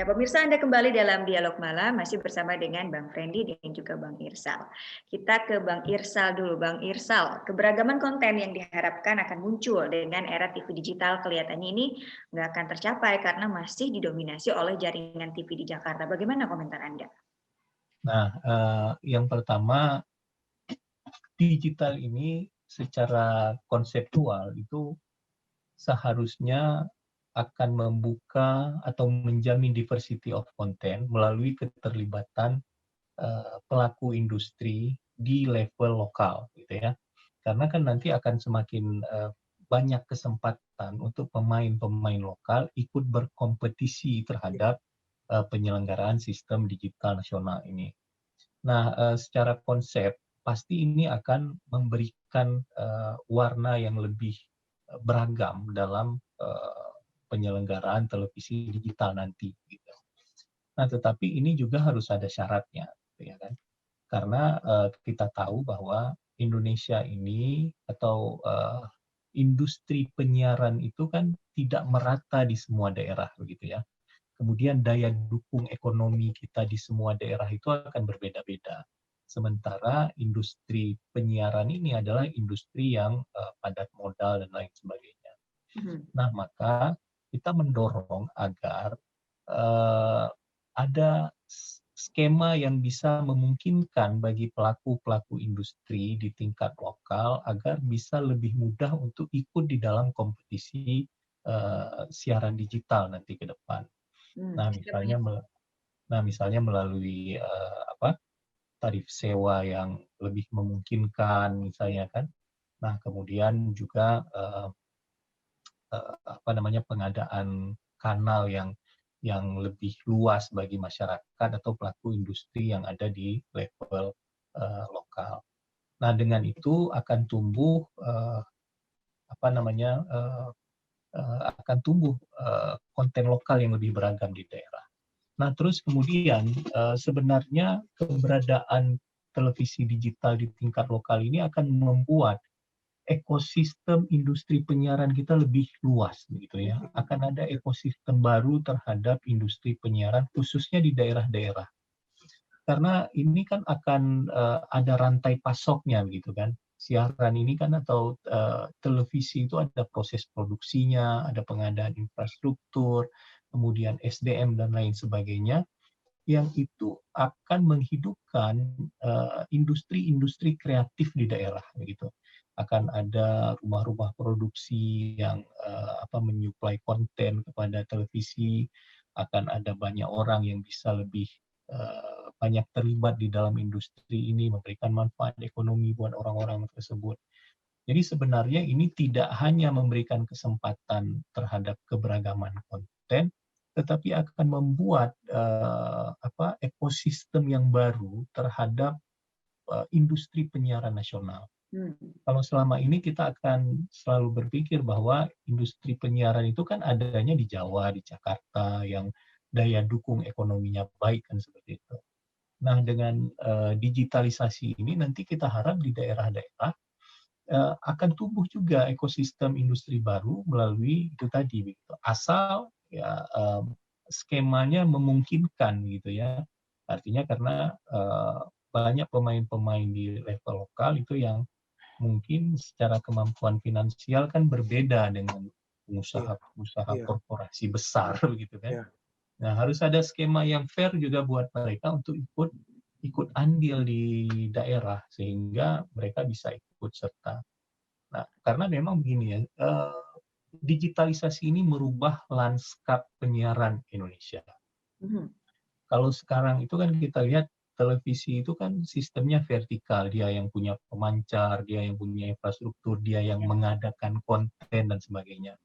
Ya, pemirsa Anda kembali dalam Dialog Malam, masih bersama dengan Bang Fendi dan juga Bang Irsal. Kita ke Bang Irsal dulu. Bang Irsal, keberagaman konten yang diharapkan akan muncul dengan era TV digital kelihatannya ini nggak akan tercapai karena masih didominasi oleh jaringan TV di Jakarta. Bagaimana komentar Anda? Nah, yang pertama, digital ini secara konseptual itu seharusnya akan membuka atau menjamin diversity of content melalui keterlibatan pelaku industri di level lokal, gitu ya. Karena kan nanti akan semakin banyak kesempatan untuk pemain-pemain lokal ikut berkompetisi terhadap penyelenggaraan sistem digital nasional ini. Nah, secara konsep pasti ini akan memberikan warna yang lebih beragam dalam penyelenggaraan televisi digital nanti, gitu. Nah, tetapi ini juga harus ada syaratnya, ya kan? Karena kita tahu bahwa Indonesia ini atau industri penyiaran itu kan tidak merata di semua daerah, begitu ya. Kemudian daya dukung ekonomi kita di semua daerah itu akan berbeda-beda. Sementara industri penyiaran ini adalah industri yang padat modal dan lain sebagainya. Nah, maka kita mendorong agar ada skema yang bisa memungkinkan bagi pelaku-pelaku industri di tingkat lokal agar bisa lebih mudah untuk ikut di dalam kompetisi siaran digital nanti ke depan. Nah, misalnya melalui tarif sewa yang lebih memungkinkan, misalnya kan. Nah, kemudian juga pengadaan kanal yang lebih luas bagi masyarakat atau pelaku industri yang ada di level lokal. Nah, dengan itu akan tumbuh konten lokal yang lebih beragam di daerah. Nah, terus kemudian sebenarnya keberadaan televisi digital di tingkat lokal ini akan membuat ekosistem industri penyiaran kita lebih luas, begitu ya. Akan ada ekosistem baru terhadap industri penyiaran, khususnya di daerah-daerah. Karena ini kan akan ada rantai pasoknya, begitu kan. Siaran ini kan atau televisi itu ada proses produksinya, ada pengadaan infrastruktur, kemudian SDM dan lain sebagainya, yang itu akan menghidupkan industri-industri kreatif di daerah, begitu. Akan ada rumah-rumah produksi yang menyuplai konten kepada televisi, akan ada banyak orang yang bisa lebih banyak terlibat di dalam industri ini, memberikan manfaat ekonomi buat orang-orang tersebut. Jadi sebenarnya ini tidak hanya memberikan kesempatan terhadap keberagaman konten, tetapi akan membuat ekosistem yang baru terhadap industri penyiaran nasional. Kalau selama ini kita akan selalu berpikir bahwa industri penyiaran itu kan adanya di Jawa, di Jakarta, yang daya dukung ekonominya baik kan seperti itu. Nah, dengan digitalisasi ini nanti kita harap di daerah-daerah akan tumbuh juga ekosistem industri baru melalui itu tadi, begitu. Asal ya skemanya memungkinkan, gitu ya. Artinya karena banyak pemain-pemain di level lokal itu yang mungkin secara kemampuan finansial kan berbeda dengan pengusaha korporasi besar, begitu kan. Nah, harus ada skema yang fair juga buat mereka untuk ikut andil di daerah sehingga mereka bisa ikut serta. Nah, karena memang begini ya, digitalisasi ini merubah lanskap penyiaran Indonesia. Kalau sekarang itu kan kita lihat televisi itu kan sistemnya vertikal, dia yang punya pemancar, dia yang punya infrastruktur, dia yang mengadakan konten dan sebagainya.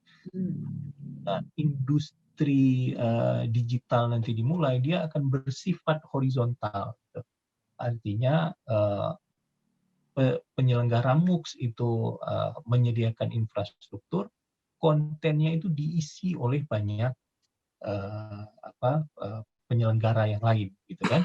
Nah, industri digital nanti dimulai, dia akan bersifat horizontal. Artinya penyelenggara MUX itu menyediakan infrastruktur, kontennya itu diisi oleh banyak penyelenggara yang lain, gitu kan.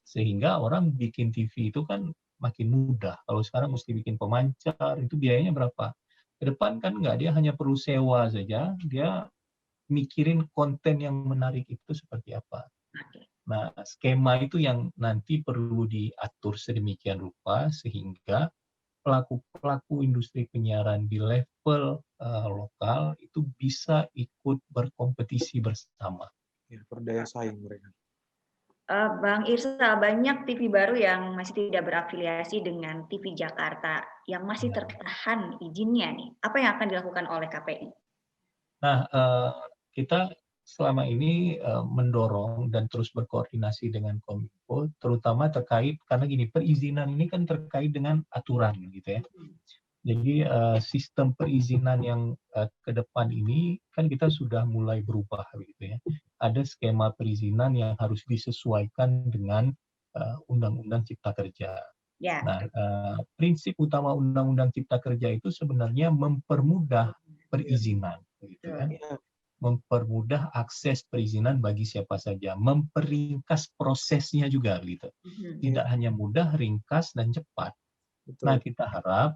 Sehingga orang bikin TV itu kan makin mudah. Kalau sekarang mesti bikin pemancar, itu biayanya berapa? Ke depan kan nggak, dia hanya perlu sewa saja, dia mikirin konten yang menarik itu seperti apa. Nah, skema itu yang nanti perlu diatur sedemikian rupa sehingga pelaku-pelaku industri penyiaran di level lokal itu bisa ikut berkompetisi bersama. Ya, berdaya saing mereka. Bang Irsal, banyak TV baru yang masih tidak berafiliasi dengan TV Jakarta, yang masih tertahan izinnya nih. Apa yang akan dilakukan oleh KPI? Nah, kita selama ini mendorong dan terus berkoordinasi dengan Kominfo, terutama terkait, karena gini, perizinan ini kan terkait dengan aturan gitu ya. Jadi sistem perizinan yang ke depan ini kan kita sudah mulai berubah gitu ya. Ada skema perizinan yang harus disesuaikan dengan Undang-Undang Cipta Kerja. Ya. Nah, prinsip utama Undang-Undang Cipta Kerja itu sebenarnya mempermudah perizinan, gitu kan? Mempermudah akses perizinan bagi siapa saja, memperingkas prosesnya juga, gitu. Tidak hanya mudah, ringkas dan cepat. Betul. Nah, kita harap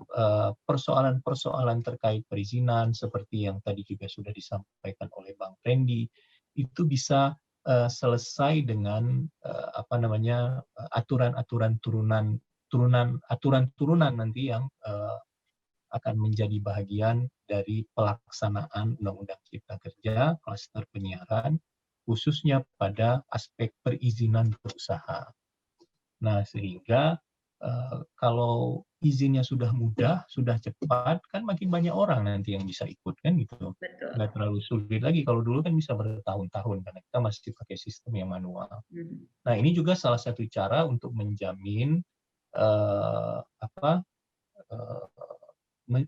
persoalan-persoalan terkait perizinan seperti yang tadi juga sudah disampaikan oleh Bang Randy itu bisa selesai dengan aturan-aturan turunan nanti yang akan menjadi bagian dari pelaksanaan Undang-Undang Cipta Kerja, klaster penyiaran, khususnya pada aspek perizinan berusaha. Nah, sehingga kalau izinnya sudah mudah, sudah cepat, kan makin banyak orang nanti yang bisa ikut kan gitu. Betul. Nggak terlalu sulit lagi. Kalau dulu kan bisa bertahun-tahun karena kita masih pakai sistem yang manual. Nah, ini juga salah satu cara untuk menjamin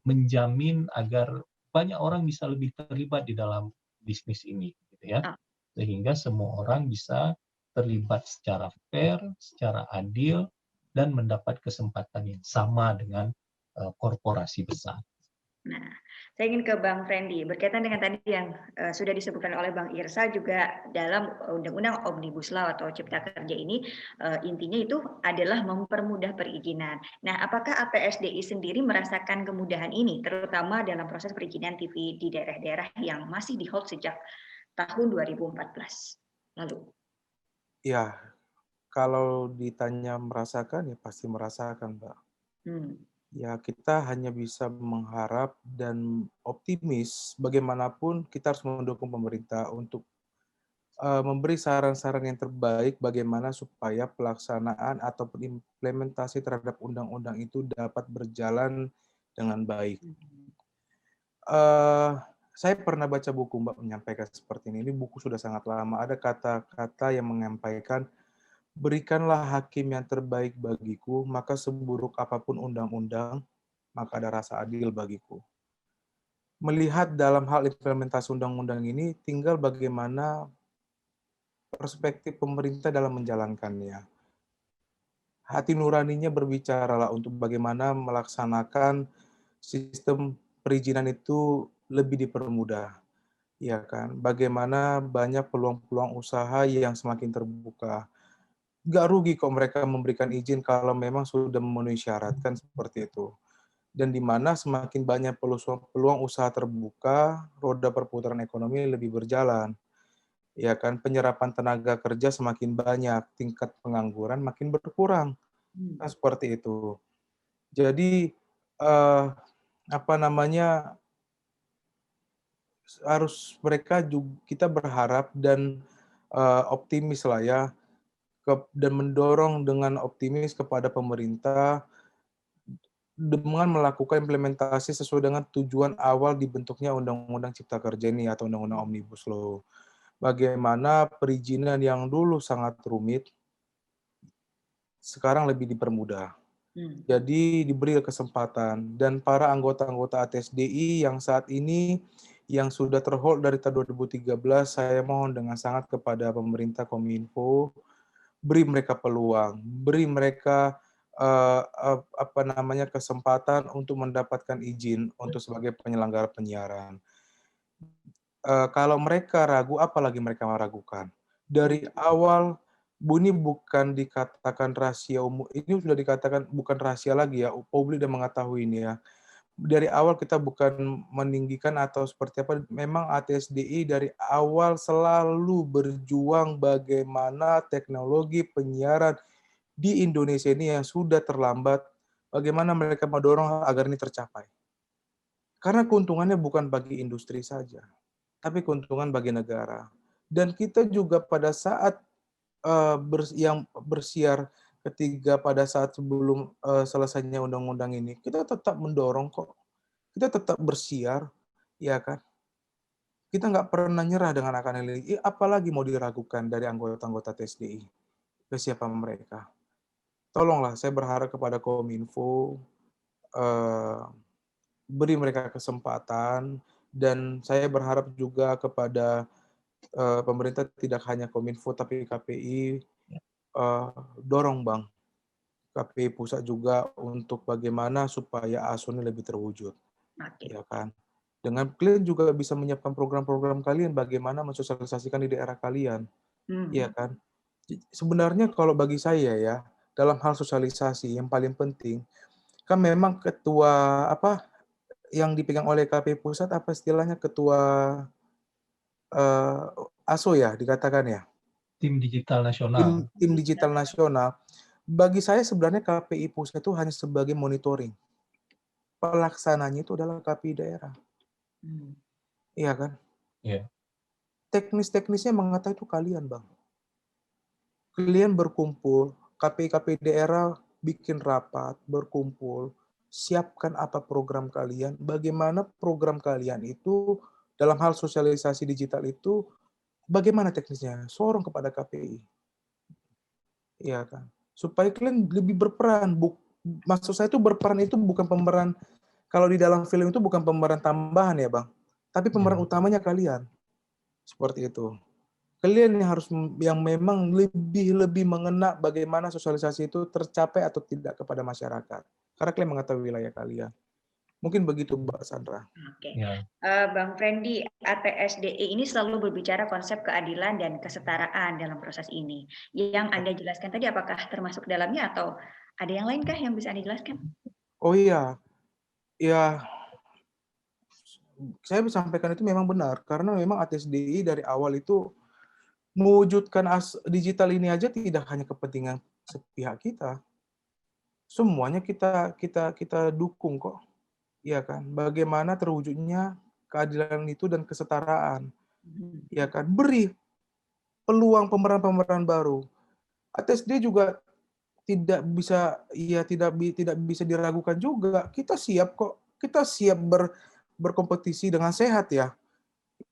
menjamin agar banyak orang bisa lebih terlibat di dalam bisnis ini, gitu ya. Sehingga semua orang bisa terlibat secara fair, secara adil, dan mendapat kesempatan yang sama dengan korporasi besar. Nah, saya ingin ke Bang Randy. Berkaitan dengan tadi yang sudah disebutkan oleh Bang Irsal juga dalam Undang-Undang Omnibus Law atau Cipta Kerja ini intinya itu adalah mempermudah perizinan. Nah, apakah APSDI sendiri merasakan kemudahan ini, terutama dalam proses perizinan TV di daerah-daerah yang masih di-hold sejak tahun 2014 lalu? Ya, kalau ditanya merasakan, ya pasti merasakan, Mbak. Ya, kita hanya bisa mengharap dan optimis. Bagaimanapun kita harus mendukung pemerintah untuk memberi saran-saran yang terbaik bagaimana supaya pelaksanaan atau implementasi terhadap undang-undang itu dapat berjalan dengan baik. Saya pernah baca buku Mbak menyampaikan seperti ini. Ini buku sudah sangat lama. Ada kata-kata yang menyampaikan, berikanlah hakim yang terbaik bagiku, maka seburuk apapun undang-undang, maka ada rasa adil bagiku. Melihat dalam hal implementasi undang-undang ini, tinggal bagaimana perspektif pemerintah dalam menjalankannya. Hati nuraninya berbicaralah untuk bagaimana melaksanakan sistem perizinan itu lebih dipermudah. Ya kan? Bagaimana banyak peluang-peluang usaha yang semakin terbuka. Nggak rugi kok mereka memberikan izin kalau memang sudah memenuhi syarat, kan seperti itu. Dan di mana semakin banyak peluang usaha terbuka, roda perputaran ekonomi lebih berjalan. Ya kan, penyerapan tenaga kerja semakin banyak, tingkat pengangguran makin berkurang. Nah, seperti itu. Jadi harus mereka juga kita berharap dan optimis lah ya, dan mendorong dengan optimis kepada pemerintah dengan melakukan implementasi sesuai dengan tujuan awal dibentuknya Undang-Undang Cipta Kerja ini atau Undang-Undang Omnibus Law. Bagaimana perizinan yang dulu sangat rumit, sekarang lebih dipermudah. Jadi diberi kesempatan, dan para anggota-anggota ATSDI yang saat ini yang sudah terhold dari tahun 2013, saya mohon dengan sangat kepada pemerintah Kominfo, beri mereka peluang, beri mereka kesempatan untuk mendapatkan izin untuk sebagai penyelenggara penyiaran. Kalau mereka ragu, apalagi mereka meragukan. Dari awal, ini bukan dikatakan rahasia umum, ini sudah dikatakan bukan rahasia lagi ya, publik sudah mengetahui ini ya, dari awal kita bukan meninggikan atau seperti apa, memang ATSDI dari awal selalu berjuang bagaimana teknologi penyiaran di Indonesia ini yang sudah terlambat, bagaimana mereka mendorong agar ini tercapai. Karena keuntungannya bukan bagi industri saja, tapi keuntungan bagi negara. Dan kita juga pada saat yang bersiar ketika pada saat sebelum selesainya undang-undang ini, kita tetap mendorong kok. Kita tetap bersiar, ya kan? Kita nggak pernah nyerah dengan akan ini. Apalagi mau diragukan dari anggota-anggota TSDI ke siapa mereka. Tolonglah, saya berharap kepada Kominfo, beri mereka kesempatan, dan saya berharap juga kepada pemerintah, tidak hanya Kominfo tapi KPI, dorong Bang, KPI pusat juga untuk bagaimana supaya ASO ini lebih terwujud. Ya kan? Dengan kalian juga bisa menyiapkan program-program kalian, bagaimana mensosialisasikan di daerah kalian. Ya kan? Sebenarnya kalau bagi saya ya, dalam hal sosialisasi yang paling penting, kan memang ketua yang dipegang oleh KPI pusat, apa istilahnya, ketua ASO ya dikatakan ya, Tim Digital Nasional. Tim Digital Nasional. Bagi saya sebenarnya KPI pusat itu hanya sebagai monitoring. Pelaksananya itu adalah KPI daerah. Iya kan? Iya. Teknis-teknisnya mengatakan itu kalian, Bang. Kalian berkumpul, KPI-KPI daerah bikin rapat, berkumpul, siapkan apa program kalian, bagaimana program kalian itu dalam hal sosialisasi digital itu, bagaimana teknisnya, sorong kepada KPI. Iya kan? Supaya kalian lebih berperan. Maksud saya itu berperan itu bukan pemeran, kalau di dalam film itu bukan pemeran tambahan ya Bang, tapi pemeran utamanya kalian. Seperti itu. Kalian yang harus, yang memang lebih mengena bagaimana sosialisasi itu tercapai atau tidak kepada masyarakat. Karena kalian mengetahui wilayah kalian. Mungkin begitu Mbak Sandra. Oke. Bang Frendi, ATSDI ini selalu berbicara konsep keadilan dan kesetaraan dalam proses ini. Yang Anda jelaskan tadi apakah termasuk dalamnya atau ada yang lain kah yang bisa Anda jelaskan? Oh iya. Ya, saya sampaikan itu memang benar, karena memang ATSDI dari awal itu mewujudkan digital ini aja tidak hanya kepentingan sepihak kita. Semuanya kita dukung kok. Ya kan? Bagaimana terwujudnya keadilan itu dan kesetaraan. Ya kan? Beri peluang pemeran-pemeran baru. ATSD juga tidak bisa diragukan juga. Kita siap kok. Kita siap berkompetisi dengan sehat ya.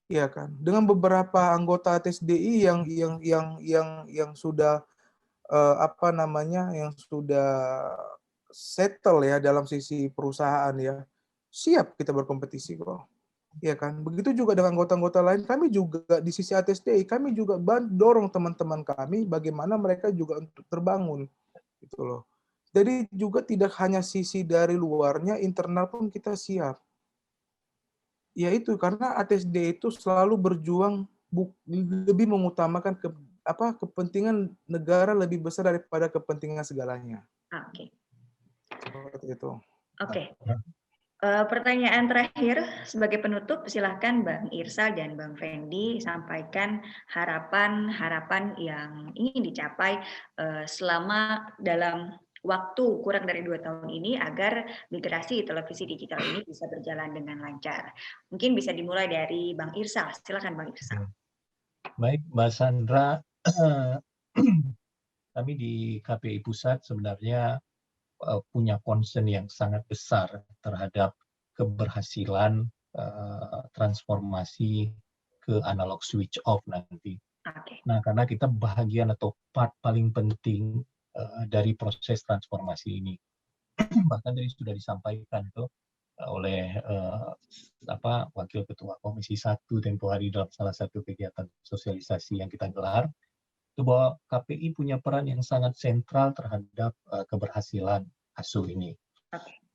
Iya kan, dengan beberapa anggota TSDI yang sudah yang sudah settle ya dalam sisi perusahaan ya, siap kita berkompetisi kok. Iya kan, begitu juga dengan anggota-anggota lain. Kami juga di sisi ATSDI, kami juga dorong teman-teman kami bagaimana mereka juga untuk terbangun, gitu loh. Jadi juga tidak hanya sisi dari luarnya, internal pun kita siap. Ya itu, karena ATSD itu selalu berjuang lebih mengutamakan kepentingan negara lebih besar daripada kepentingan segalanya. Oke. Seperti itu. Oke. Pertanyaan terakhir sebagai penutup, silahkan Bang Irsal dan Bang Frendi sampaikan harapan-harapan yang ingin dicapai selama dalam waktu kurang dari 2 tahun ini agar migrasi televisi digital ini bisa berjalan dengan lancar. Mungkin bisa dimulai dari Bang Irsal. Silakan Bang Irsal. Baik, Mbak Sandra, kami di KPI Pusat sebenarnya punya concern yang sangat besar terhadap keberhasilan transformasi ke analog switch off nanti. Nah, karena kita bahagian atau part paling penting dari proses transformasi ini. Bahkan tadi sudah disampaikan tuh oleh Wakil Ketua Komisi 1 tempo hari dalam salah satu kegiatan sosialisasi yang kita gelar, itu bahwa KPI punya peran yang sangat sentral terhadap keberhasilan ASO ini.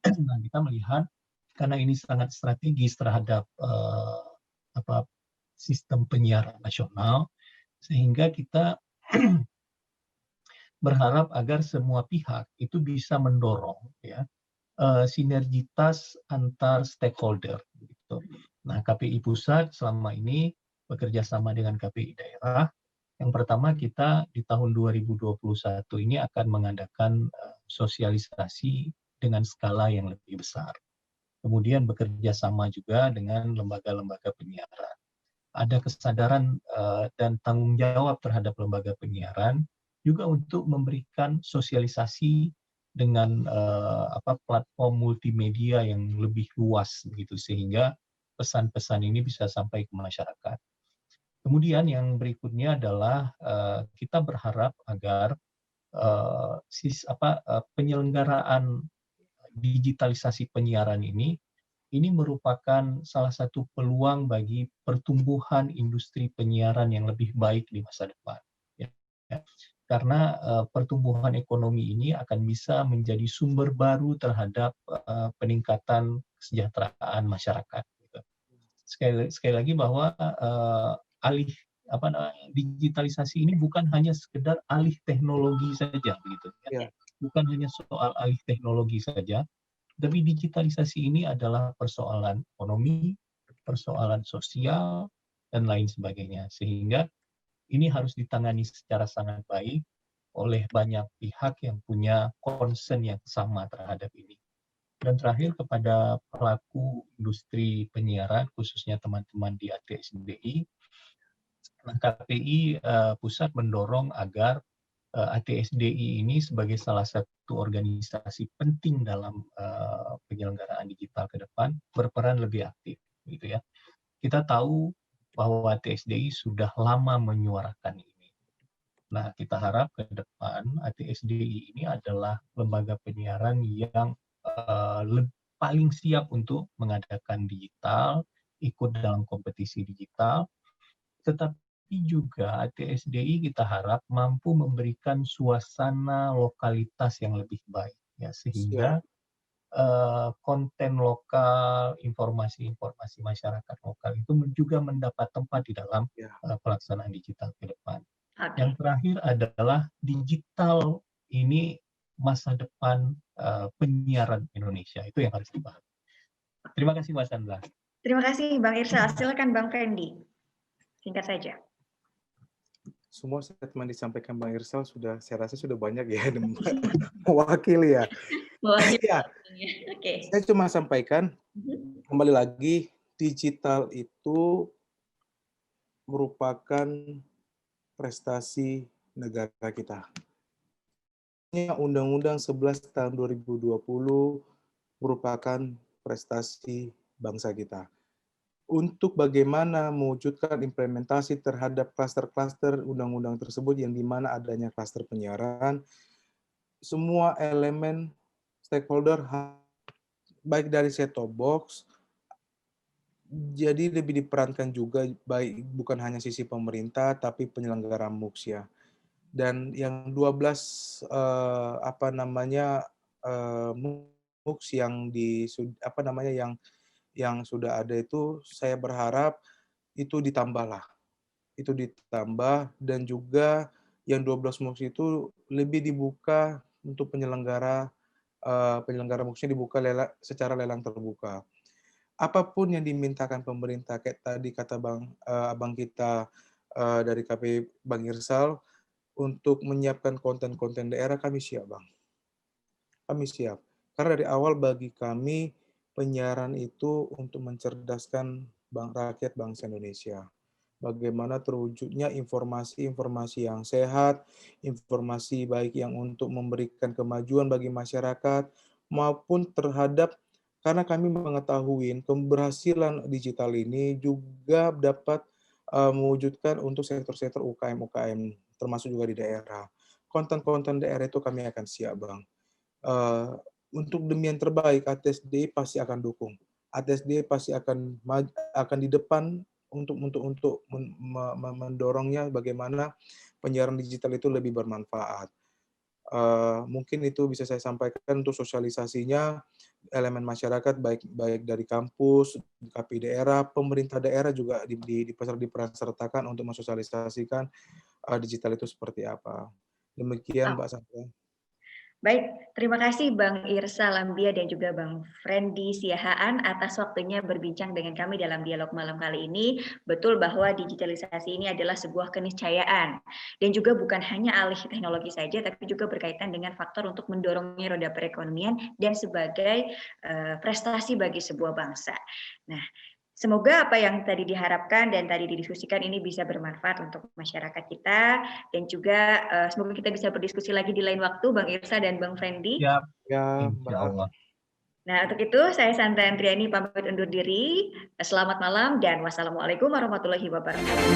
Nah, kita melihat karena ini sangat strategis terhadap sistem penyiaran nasional, sehingga kita berharap agar semua pihak itu bisa mendorong ya sinergitas antar stakeholder. Gitu. Nah, KPI pusat selama ini bekerja sama dengan KPI daerah. Yang pertama, kita di tahun 2021 ini akan mengadakan sosialisasi dengan skala yang lebih besar. Kemudian bekerja sama juga dengan lembaga-lembaga penyiaran. Ada kesadaran dan tanggung jawab terhadap lembaga penyiaran juga untuk memberikan sosialisasi dengan platform multimedia yang lebih luas begitu, sehingga pesan-pesan ini bisa sampai ke masyarakat. Kemudian yang berikutnya adalah kita berharap agar penyelenggaraan digitalisasi penyiaran ini merupakan salah satu peluang bagi pertumbuhan industri penyiaran yang lebih baik di masa depan. Ya. Karena pertumbuhan ekonomi ini akan bisa menjadi sumber baru terhadap peningkatan kesejahteraan masyarakat. Gitu. Sekali lagi bahwa digitalisasi ini bukan hanya sekedar alih teknologi saja, begitu. Ya. Bukan hanya soal alih teknologi saja, tapi digitalisasi ini adalah persoalan ekonomi, persoalan sosial, dan lain sebagainya. Sehingga ini harus ditangani secara sangat baik oleh banyak pihak yang punya concern yang sama terhadap ini. Dan terakhir, kepada pelaku industri penyiaran, khususnya teman-teman di ATSDI, KPI pusat mendorong agar ATSDI ini sebagai salah satu organisasi penting dalam penyelenggaraan digital ke depan berperan lebih aktif, gitu ya. Kita tahu bahwa ATSDI sudah lama menyuarakan ini. Nah, kita harap ke depan ATSDI ini adalah lembaga penyiaran yang paling siap untuk mengadakan digital, ikut dalam kompetisi digital, tetapi juga ATSDI kita harap mampu memberikan suasana lokalitas yang lebih baik, ya, sehingga konten lokal, informasi-informasi masyarakat lokal itu juga mendapat tempat di dalam pelaksanaan digital ke depan. Yang terakhir adalah digital ini masa depan penyiaran Indonesia, itu yang harus dibahas. Terima kasih Mas Andra. Terima kasih Bang Irsal. Silakan Bang Fendi. Singkat saja. Semua statement disampaikan Bang Irsal saya rasa sudah banyak ya mewakili ya. Ya. Okay. Saya cuma sampaikan kembali lagi, digital itu merupakan prestasi negara kita. Undang-Undang 11 tahun 2020 merupakan prestasi bangsa kita. Untuk bagaimana mewujudkan implementasi terhadap klaster-klaster undang-undang tersebut yang di mana adanya klaster penyiaran, semua elemen stakeholder baik dari set-top box, jadi lebih diperankan juga baik bukan hanya sisi pemerintah tapi penyelenggara MUX ya. Dan yang 12 MUX yang sudah ada itu saya berharap itu ditambah dan juga yang 12 MUX itu lebih dibuka untuk penyelenggara MUX-nya dibuka secara lelang terbuka. Apapun yang dimintakan pemerintah, kayak tadi kata abang kita dari KPI Bang Irsal, untuk menyiapkan konten-konten daerah, kami siap, Bang. Kami siap. Karena dari awal bagi kami, penyiaran itu untuk mencerdaskan rakyat bangsa Indonesia. Bagaimana terwujudnya informasi-informasi yang sehat, informasi baik yang untuk memberikan kemajuan bagi masyarakat, maupun terhadap, karena kami mengetahui keberhasilan digital ini juga dapat mewujudkan untuk sektor-sektor UKM-UKM, termasuk juga di daerah. Konten-konten daerah itu kami akan siap, Bang. Untuk demi yang terbaik, ATSDI pasti akan dukung. ATSDI pasti akan di depan untuk mendorongnya bagaimana penyiaran digital itu lebih bermanfaat. Mungkin itu bisa saya sampaikan untuk sosialisasinya, elemen masyarakat baik dari kampus, KPI daerah, pemerintah daerah juga diperansertakan untuk mensosialisasikan digital itu seperti apa. Demikian Mbak Sandra. Baik, terima kasih Bang Irsal Lambia dan juga Bang Friendly Siahaan atas waktunya berbincang dengan kami dalam dialog malam kali ini. Betul bahwa digitalisasi ini adalah sebuah keniscayaan dan juga bukan hanya alih teknologi saja, tapi juga berkaitan dengan faktor untuk mendorongnya roda perekonomian dan sebagai prestasi bagi sebuah bangsa. Nah, semoga apa yang tadi diharapkan dan tadi didiskusikan ini bisa bermanfaat untuk masyarakat kita dan juga semoga kita bisa berdiskusi lagi di lain waktu, Bang Irsa dan Bang Fendi. Siap, Ya, insya Allah. Nah, untuk itu saya Santa Andriani pamit undur diri. Selamat malam dan wassalamualaikum warahmatullahi wabarakatuh.